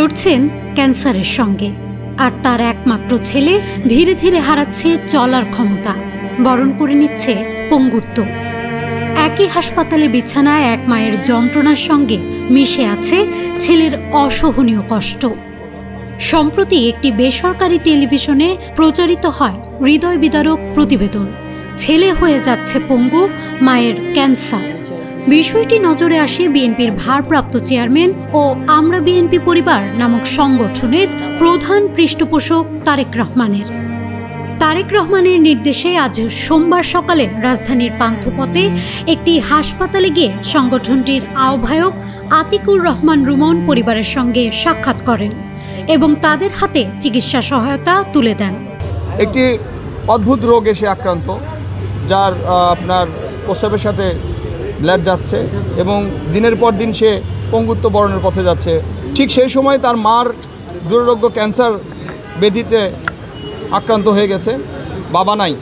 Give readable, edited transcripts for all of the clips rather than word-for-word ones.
লড়ছেন ক্যান্সারের সঙ্গে, আর তার একমাত্র ছেলে ধীরে ধীরে হারাচ্ছে চলার ক্ষমতা, বরণ করে নিচ্ছে পঙ্গুত্ব। একই হাসপাতালের বিছানায় এক মায়ের যন্ত্রণার সঙ্গে মিশে আছে ছেলের অসহনীয় কষ্ট। সম্প্রতি একটি বেসরকারি টেলিভিশনে প্রচারিত হয় হৃদয় বিদারক প্রতিবেদন। ছেলে হয়ে যাচ্ছে পঙ্গু, মায়ের ক্যান্সার। বিষয়টি নজরে আসে বিএনপির ভারপ্রাপ্ত চেয়ারম্যান ও আমরা বিএনপি পরিবার নামক সংগঠনের প্রধান পৃষ্ঠপোষক তারেক রহমানের। তারেক রহমানের নির্দেশে আজ সোমবার সকালে রাজধানীর পান্থপথে একটি হাসপাতালে গিয়ে সংগঠনটির আহ্বায়ক আতিকুর রহমান রুমন পরিবারের সঙ্গে সাক্ষাৎ করেন এবং তাদের হাতে চিকিৎসা সহায়তা তুলে দেন। একটি অদ্ভুত রোগ এসে আক্রান্ত, যার আপনার প্রস্রাবের সাথে ব্লাড যাচ্ছে এবং দিনের পর দিন সে পঙ্গুত্ব বরণের পথে যাচ্ছে। ঠিক সেই সময় তার মার দুরারোগ্য ক্যান্সার ব্যাধিতে আক্রান্ত হয়ে গেছে, বাবা নাই।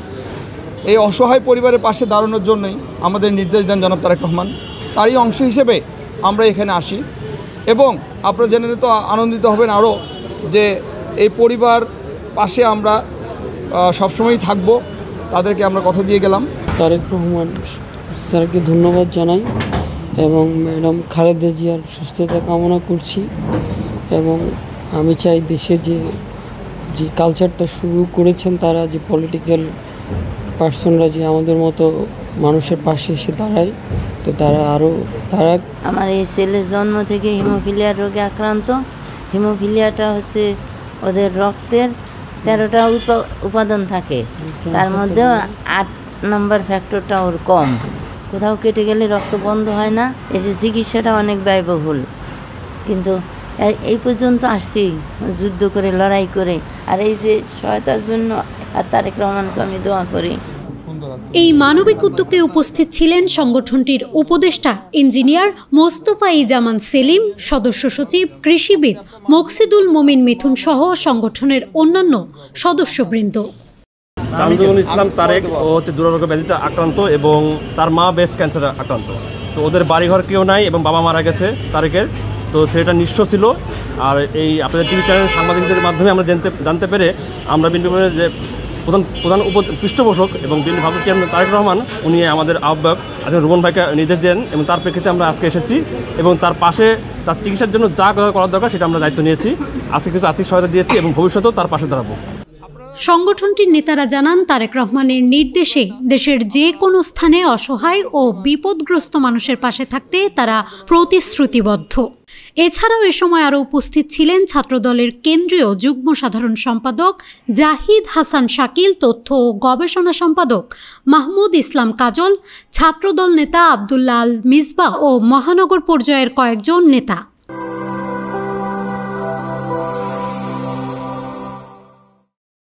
এই অসহায় পরিবারের পাশে দাঁড়ানোর জন্যই আমাদের নির্দেশ দেন জনাব তারেক রহমান। তারই অংশ হিসেবে আমরা এখানে আসি এবং আপনারা জেনে তো আনন্দিত হবেন আরও যে এই পরিবার পাশে আমরা সবসময়ই থাকব, তাদেরকে আমরা কথা দিয়ে গেলাম। তারেক রহমান স্যারকে ধন্যবাদ জানাই এবং ম্যাডাম খালেদা জিয়ার সুস্থতা কামনা করছি এবং আমি চাই দেশে যে কালচারটা শুরু করেছেন তারা, যে পলিটিক্যাল পার্সনরা যে আমাদের মতো মানুষের পাশে এসে দাঁড়ায়, তো তারা আমার এই ছেলের জন্ম থেকে হিমোফিলিয়া রোগে আক্রান্ত। হিমোফিলিয়াটা হচ্ছে ওদের রক্তের 13টা উপাদান থাকে, তার মধ্যেও 8 নম্বর ফ্যাক্টরটা ওর কম। কোথাও কেটে গেলে রক্ত বন্ধ হয় না। এই যে চিকিৎসাটা অনেক ব্যয়বহুল, কিন্তু এই পর্যন্ত আসছি যুদ্ধ করে, লড়াই করে। আর এই যে সহায়তার জন্য আর তারেক রহমানকে আমি দোয়া করি। এই মানবিক উদ্যোগে উপস্থিত ছিলেন সংগঠনটির উপদেষ্টা ইঞ্জিনিয়ার মোস্তফা-ই-জামান সেলিম, সদস্য সচিব কৃষিবিদ মকসিদুল মমিন মিথুন সহ সংগঠনের অন্যান্য সদস্যবৃন্দ। তামজিদুল ইসলাম তারেক ও হচ্ছে দুরারোগ্য ব্যাধিতে আক্রান্ত এবং তার মা ব্রেস্ট ক্যান্সারে আক্রান্ত। তো ওদের বাড়িঘর কেউ নাই এবং বাবা মারা গেছে তারেকের। তো সেটা নিঃস্ব ছিল। আর এই আপনাদের টিভি চ্যানেল সাংবাদিকদের মাধ্যমে আমরা জানতে পেরে আমরা বিএনপির যে প্রধান পৃষ্ঠপোষক এবং বিএনপি ভারপ্রাপ্ত চেয়ারম্যান তারেক রহমান, উনি আমাদের আহ্বায়ক আজকে রুমন ভাইকে নির্দেশ দেন এবং তার প্রেক্ষিতে আমরা আজকে এসেছি এবং তার পাশে তার চিকিৎসার জন্য যা করার দরকার সেটা আমরা দায়িত্ব নিয়েছি। আজকে কিছু আর্থিক সহায়তা দিয়েছি এবং ভবিষ্যতেও তার পাশে দাঁড়াবো। সংগঠনটির নেতারা জানান, তারেক রহমানের নির্দেশে দেশের যে কোনো স্থানে অসহায় ও বিপদগ্রস্ত মানুষের পাশে থাকতে তারা প্রতিশ্রুতিবদ্ধ। এছাড়াও এ সময় আরও উপস্থিত ছিলেন ছাত্রদলের কেন্দ্রীয় যুগ্ম সাধারণ সম্পাদক জাহিদ হাসান শাকিল, তথ্য ও গবেষণা সম্পাদক মাহমুদ ইসলাম কাজল, ছাত্রদল নেতা আব্দুল্লাহ আল মিসবাহ ও মহানগর পর্যায়ের কয়েকজন নেতা।